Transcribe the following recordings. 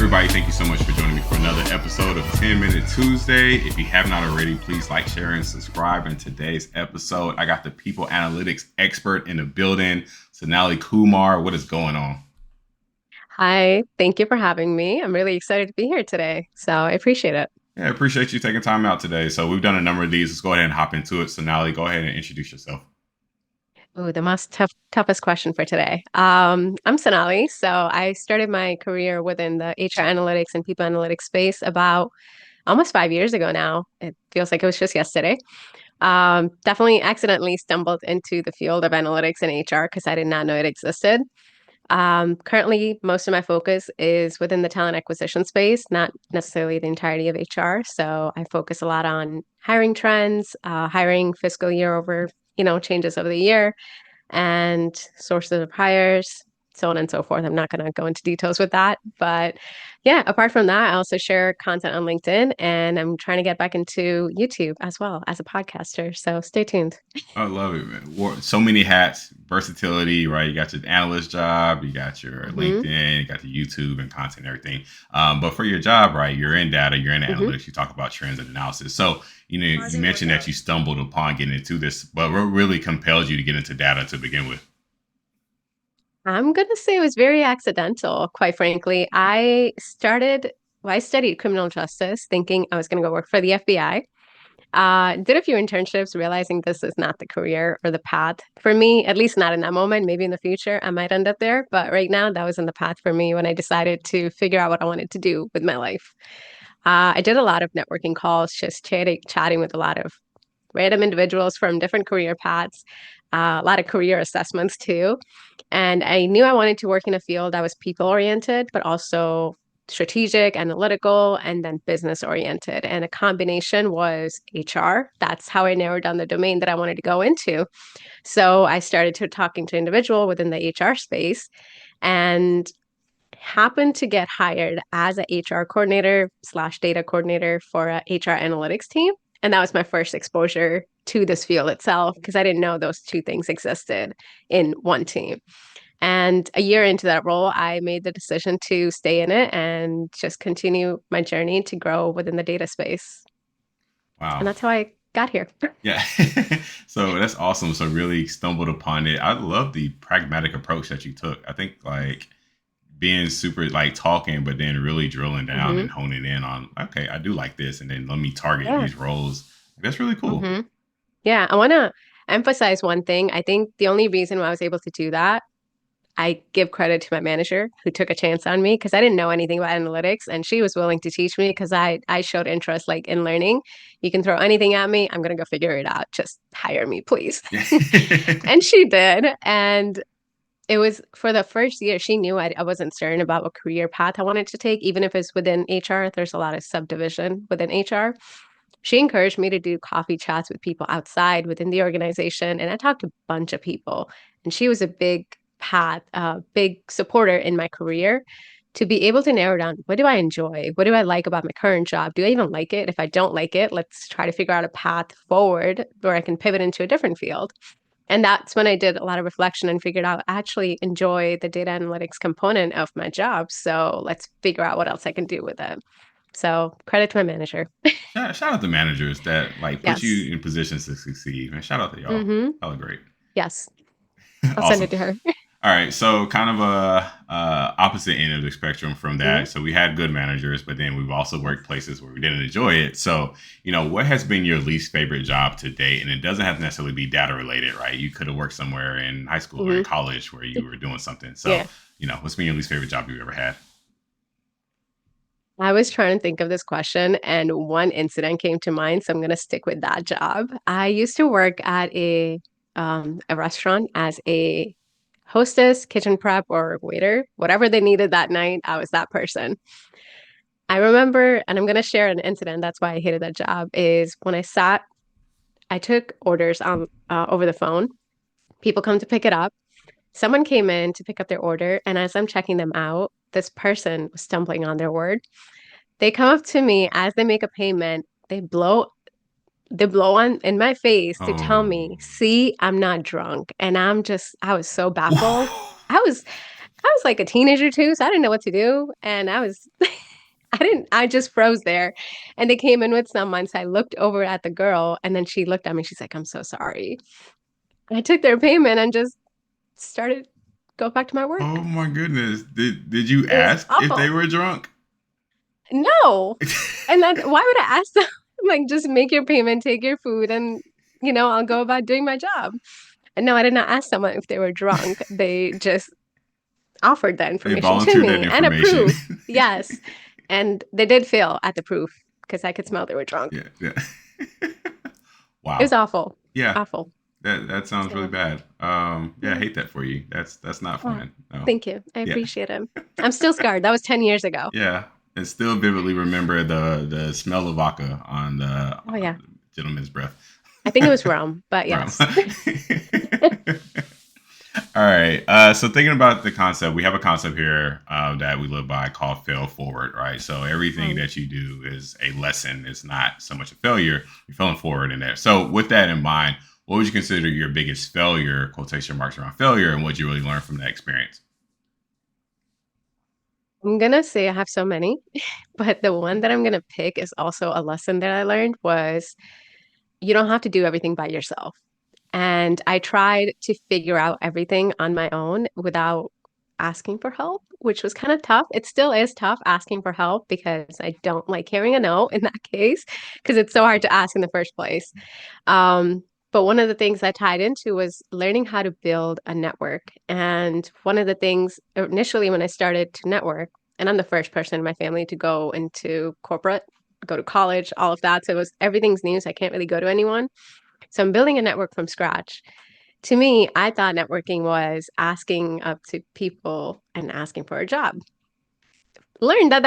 everybody, thank you so much for joining me for another episode of 10 Minute Tuesday. If you have not already, please like, share, and subscribe. In today's episode, I got the people analytics expert in the building, Sonali Kumar. What is going on? Hi, thank you for having me. I'm really excited to be here today, so I appreciate it. Yeah, I appreciate you taking time out today. So we've done a number of these. Let's go ahead and hop into it. Sonali, go ahead and introduce yourself. Oh, the most toughest question for today. I'm Sonali, so I started my career within the HR analytics and people analytics space about almost 5 years ago now. It feels like it was just yesterday. Definitely accidentally stumbled into the field of analytics and HR because I did not know it existed. Currently, most of my focus is within the talent acquisition space, not necessarily the entirety of HR. So I focus a lot on hiring trends, hiring fiscal year over, changes over the year, and sources of hires, so on and so forth. I'm not going to go into details with that. But yeah, apart from that, I also share content on LinkedIn and I'm trying to get back into YouTube as well as a podcaster. So stay tuned. I love it, man. So many hats, versatility, right? You got your analyst job, you got your Hmm. LinkedIn, you got the YouTube and content and everything. But for your job, right, you're in data, you're in Hmm. analytics, you talk about trends and analysis. So, you mentioned that you stumbled upon getting into this, but what really compelled you to get into data to begin with? I'm gonna say it was very accidental, quite frankly. I studied criminal justice thinking I was gonna go work for the FBI. Did a few internships, realizing this is not the career or the path for me, at least not in that moment. Maybe in the future I might end up there, but right now that wasn't the path for me when I decided to figure out what I wanted to do with my life. I did a lot of networking calls, just chatting with a lot of random individuals from different career paths, a lot of career assessments too. And I knew I wanted to work in a field that was people oriented, but also strategic, analytical, and then business oriented. And a combination was HR. That's how I narrowed down the domain that I wanted to go into. So I started to talking to individual within the HR space and happened to get hired as a HR coordinator slash data coordinator for a HR analytics team. And that was my first exposure to this field itself because I didn't know those two things existed in one team. And a year into that role, I made the decision to stay in it and just continue my journey to grow within the data space. And Wow. that's how I got here. Yeah. So that's awesome. So really stumbled upon it. I love the pragmatic approach that you took. I think like being super like talking, but then really drilling down Hmm. and honing in on, okay, I do like this. And then let me target Yeah. these roles. That's really cool. Hmm. Yeah. I want to emphasize one thing. I think the only reason why I was able to do that, I give credit to my manager who took a chance on me because I didn't know anything about analytics and she was willing to teach me because I showed interest like in learning. You can throw anything at me, I'm gonna go figure it out. Just hire me, please. Yeah. And she did. And it was for the first year, she knew I wasn't certain about what career path I wanted to take, even if it's within HR. There's a lot of subdivision within HR. She encouraged me to do coffee chats with people outside within the organization. And I talked to a bunch of people. And she was a big supporter in my career to be able to narrow down what do I enjoy? What do I like about my current job? Do I even like it? If I don't like it, let's try to figure out a path forward where I can pivot into a different field. And that's when I did a lot of reflection and figured out I actually enjoy the data analytics component of my job. So let's figure out what else I can do with it. So credit to my manager. Shout out to managers that like put Yes. you in positions to succeed. Man, shout out to y'all. Mm-hmm. Y'all are great. Yes. I'll send Awesome. it to her. All right, so kind of a opposite end of the spectrum from Hmm. that. So we had good managers, but then we've also worked places where we didn't enjoy it. So what has been your least favorite job to date? And it doesn't have to necessarily be data related, right? You could have worked somewhere in high school or in Hmm. college where you were doing something. So Yeah. what's been your least favorite job you've ever had? I was trying to think of this question, and one incident came to mind, so I'm going to stick with that job. I used to work at a restaurant as a hostess, kitchen prep, or waiter. Whatever they needed that night, I was that person. I remember, and I'm going to share an incident. That's why I hated that job. Is when I took orders on over the phone. People come to pick it up. Someone came in to pick up their order, and as I'm checking them out, this person was stumbling on their word. They come up to me as they make a payment. They blow on in my face to tell Oh. me, "See, I'm not drunk." And I was so baffled. I was I was like a teenager too, so I didn't know what to do. And I was, I just froze there. And they came in with someone. So I looked over at the girl and then she looked at me. She's like, I'm so sorry. And I took their payment and just started go back to my Oh work. my goodness. Did you It was ask if they awful. were drunk? No. And then why would I ask them? Like, just make your payment, take your food, and I'll go about doing my job. And no, I did not ask someone if they were drunk. They just offered that They information to volunteered that me and a information. proof. Yes. And they did fail at the proof because I could smell they were drunk. Yeah, yeah. It was Wow. awful. Yeah, Awful. that sounds really So, bad. Yeah, I yeah. hate that for you. That's not Oh, fun. No. thank you. I Yeah, appreciate it. I'm still scarred. That was 10 years ago. yeah. And still vividly remember the smell of vodka Oh, yeah. on the gentleman's breath. I think it was rum, but Rum. yes. All right. So thinking about the concept, we have a concept here that we live by called fail forward, right? So everything Um, that you do is a lesson. It's not so much a failure. You're failing forward in there. So with that in mind, what would you consider your biggest failure, quotation marks around failure, and what you really learned from that experience? I'm gonna say I have so many, but the one that I'm gonna pick is also a lesson that I learned was you don't have to do everything by yourself. And I tried to figure out everything on my own without asking for help, which was kind of tough. It still is tough asking for help because I don't like hearing a no in that case, because it's so hard to ask in the first place. But one of the things I tied into was learning how to build a network. And one of the things initially when I started to network, and I'm the first person in my family to go into corporate, go to college, all of that. So it was everything's new, so I can't really go to anyone. So I'm building a network from scratch. To me, I thought networking was asking up to people and asking for a job. Learned that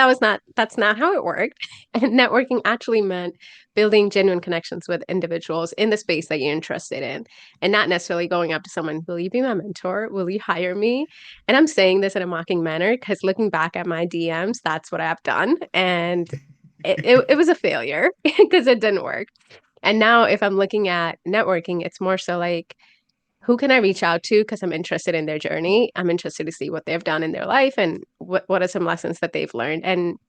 that's not how it worked. And networking actually meant building genuine connections with individuals in the space that you're interested in and not necessarily going up to someone, will you be my mentor? Will you hire me? And I'm saying this in a mocking manner because looking back at my DMs, that's what I've done. And it was a failure because it didn't work. And now if I'm looking at networking, it's more so like, who can I reach out to because I'm interested in their journey? I'm interested to see what they've done in their life and what are some lessons that they've learned. And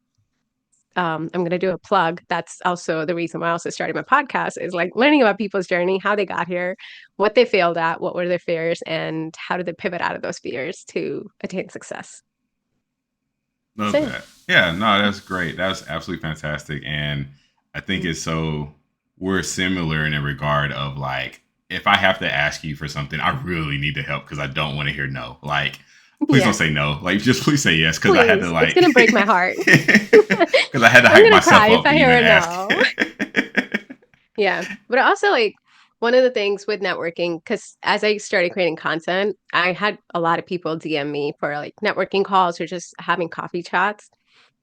I'm going to do a plug. That's also the reason why I also started my podcast is like learning about people's journey, how they got here, what they failed at, what were their fears, and how did they pivot out of those fears to attain success. Love So that. Yeah, no, that's great. That's absolutely fantastic. And I think it's so we're similar in a regard of like, if I have to ask you for something, I really need the help because I don't want to hear no. Like, please don't yeah, say no. Like, just please say yes because I had to please. It's like, going to break my heart. because I had to I'm hype going to myself cry if up I to hear even a ask. no. Yeah. But also like one of the things with networking, because as I started creating content, I had a lot of people DM me for like networking calls or just having coffee chats.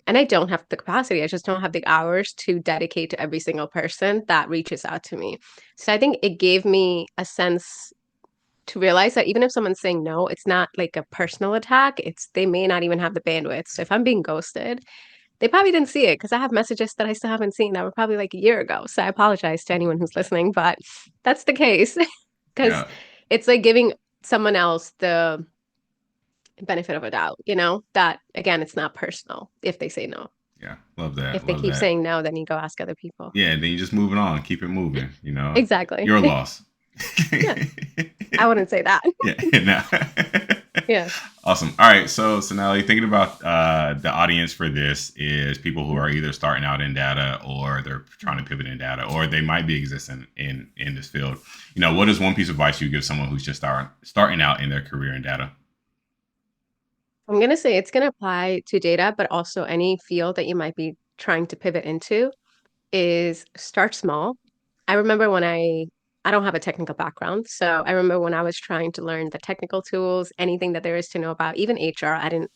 And I don't have the capacity. I just don't have the hours to dedicate to every single person that reaches out to me. So I think it gave me a sense to realize that even if someone's saying no, it's not like a personal attack. It's they may not even have the bandwidth. So if I'm being ghosted, they probably didn't see it because I have messages that I still haven't seen that were probably like a year ago. So I apologize to anyone who's listening, but that's the case because Yeah, it's like giving someone else the benefit of a doubt, that again, it's not personal if they say no. yeah, love that, If they love keep that. saying no, then you go ask other people. Yeah, then you just moving on, keep it moving. You know, Exactly. your loss. Yeah, I wouldn't say that. Yeah, no. Yeah. Awesome. All right. So, Sonali, thinking about the audience for this is people who are either starting out in data or they're trying to pivot in data or they might be existing in this field. You know, what is one piece of advice you give someone who's just starting out in their career in data? I'm going to say it's going to apply to data, but also any field that you might be trying to pivot into is start small. I remember when I don't have a technical background, so I remember when I was trying to learn the technical tools, anything that there is to know about, even HR, I didn't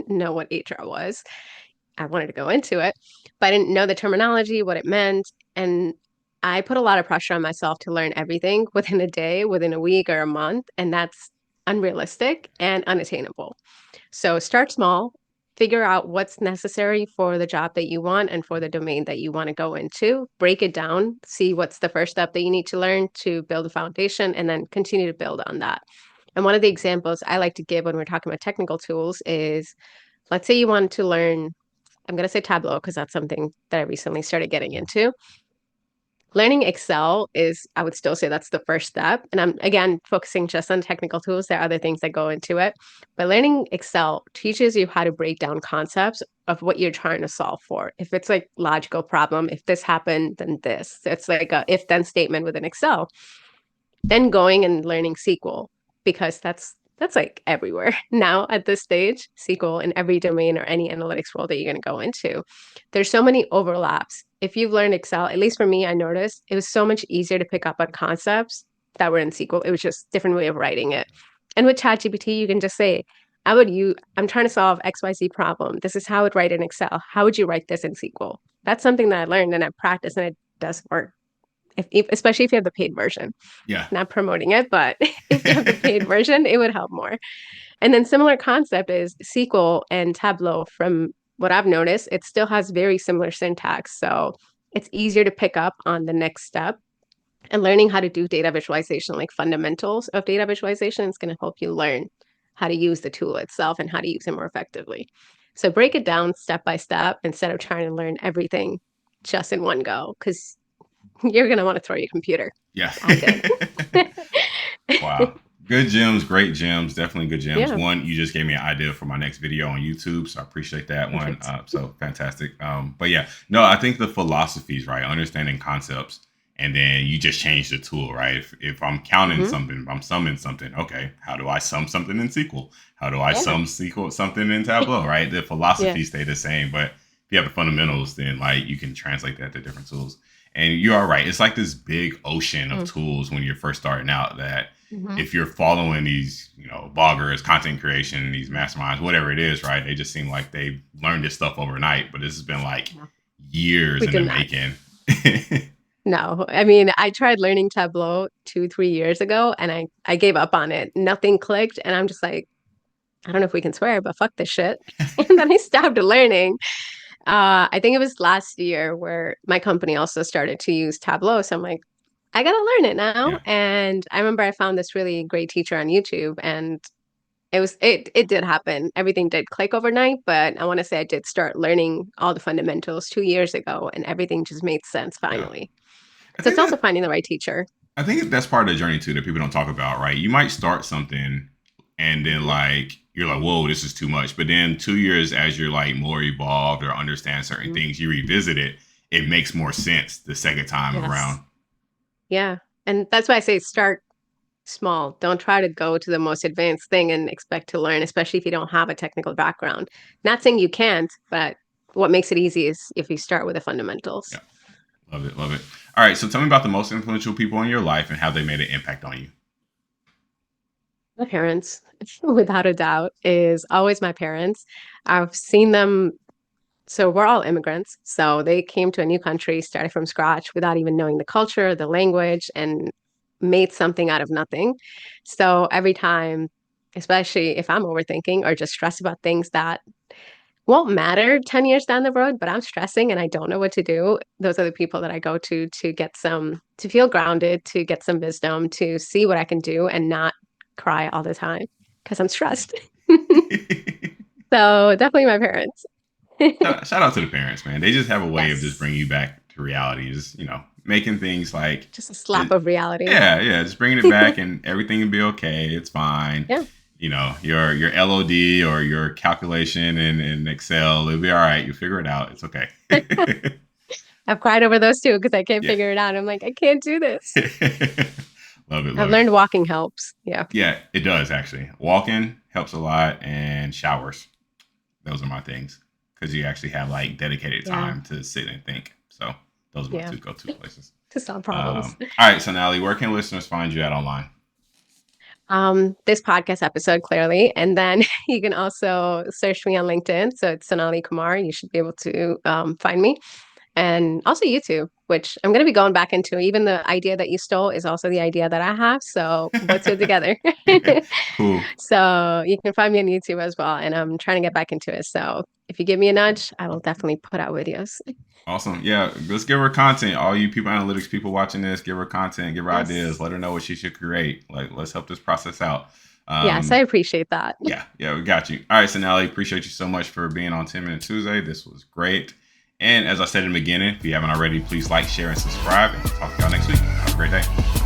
know what HR was. I wanted to go into it, but I didn't know the terminology, what it meant, and I put a lot of pressure on myself to learn everything within a day, within a week or a month, and that's unrealistic and unattainable. So start small, figure out what's necessary for the job that you want and for the domain that you want to go into. Break it down, see what's the first step that you need to learn to build a foundation, and then continue to build on that. And one of the examples I like to give when we're talking about technical tools is, let's say you want to learn, I'm going to say Tableau because that's something that I recently started getting into. Learning Excel is, I would still say that's the first step. And I'm, again, focusing just on technical tools. There are other things that go into it. But learning Excel teaches you how to break down concepts of what you're trying to solve for. If it's like logical problem, if this happened, then this. It's like a if-then statement within Excel. Then going and learning SQL, because that's like everywhere now at this stage, SQL in every domain or any analytics role that you're going to go into. There's so many overlaps. If you've learned Excel, at least for me, I noticed it was so much easier to pick up on concepts that were in SQL. It was just a different way of writing it. And with ChatGPT, you can just say, I'm trying to solve XYZ problem. This is how I would write in Excel. How would you write this in SQL? That's something that I learned and I practiced and it does work. Especially if you have the paid version. Yeah. Not promoting it, but if you have the paid version, it would help more. And then similar concept is SQL and Tableau. From what I've noticed, it still has very similar syntax. So it's easier to pick up on the next step. And learning how to do data visualization, like fundamentals of data visualization, is going to help you learn how to use the tool itself and how to use it more effectively. So break it down step by step instead of trying to learn everything just in one go, because you're going to want to throw your computer. Yeah. I did. Wow. Good gems, great gems, definitely good gems. Yeah. One, you just gave me an idea for my next video on YouTube, so I appreciate that one. Perfect. So fantastic. But yeah, no, I think the philosophies, right? Understanding concepts, and then you just change the tool, right? If I'm counting Mm-hmm. something, if I'm summing something, okay, how do I sum something in SQL? How do I Yeah. sum SQL something in Tableau, right? The Yeah. philosophies stay the same, but if you have the fundamentals, then like you can translate that to different tools. And you are right. It's like this big ocean of tools when you're first starting out that Mm-hmm. if you're following these, bloggers, content creation, these masterminds, whatever it is, right? They just seem like they learned this stuff overnight, but this has been like No, years we in the did not. making. No, I mean, I tried learning Tableau 2, 3 years ago and I gave up on it. Nothing clicked. And I'm just like, I don't know if we can swear, but fuck this shit. And then I stopped learning. I think it was last year where my company also started to use Tableau. So I'm like, I gotta learn it now. Yeah. And I remember I found this really great teacher on YouTube and it did happen. Everything did click overnight, but I want to say I did start learning all the fundamentals 2 years ago and everything just made sense Yeah. finally. I So think it's also that finding the right teacher. I think that's part of the journey too that people don't talk about, right? You might start something and then Mhm. like you're like, whoa, this is too much. But then 2 years as you're like more evolved or understand certain Mhm. things, you revisit it, it makes more sense the second time Yes. around. Yeah. And that's why I say start small. Don't try to go to the most advanced thing and expect to learn, especially if you don't have a technical background. Not saying you can't, but what makes it easy is if you start with the fundamentals. Yeah. Love it. Love it. All right. So tell me about the most influential people in your life and how they made an impact on you. My parents, without a doubt, is always my parents. I've seen them. So we're all immigrants. So they came to a new country, started from scratch without even knowing the culture, the language, and made something out of nothing. So every time, especially if I'm overthinking or just stressed about things that won't matter 10 years down the road, but I'm stressing and I don't know what to do, those are the people that I go to get to feel grounded, to get some wisdom, to see what I can do and not cry all the time because I'm stressed. So definitely my parents. Shout out to the parents, man. They just have a way of just Yes. bringing you back to reality. Just, making things like, Just a slap it, of reality. yeah, yeah, just bringing it back and everything will be okay. It's fine. Yeah. Your LOD or your calculation in Excel, it'll be all right. You'll figure it out. It's okay. I've cried over those too because I can't Yeah. figure it out. I'm like, I can't do this. Love it, I've love it. learned walking helps. Yeah. Yeah, it does actually. Walking helps a lot, and showers. Those are my things because you actually have like dedicated Yeah. time to sit and think. So those are my Yeah. two go-to places. To solve problems. All right, Sonali, where can listeners find you at online? This podcast episode clearly, and then you can also search me on LinkedIn. So it's Sonali Kumar. You should be able to find me, and also YouTube, which I'm going to be going back into. Even the idea that you stole is also the idea that I have. So both two together. Cool. So you can find me on YouTube as well, and I'm trying to get back into it. So if you give me a nudge, I will definitely put out videos. Awesome. Yeah, let's give her content. All you people, analytics people watching this, give her content, give her ideas, Yes. let her know what she should create. Like, let's help this process out. Yes, I appreciate that. Yeah, we got you. All right, Sonali, appreciate you so much for being on 10 Minute Tuesday. This was great. And as I said in the beginning, if you haven't already, please like, share, and subscribe. And talk to y'all next week. Have a great day.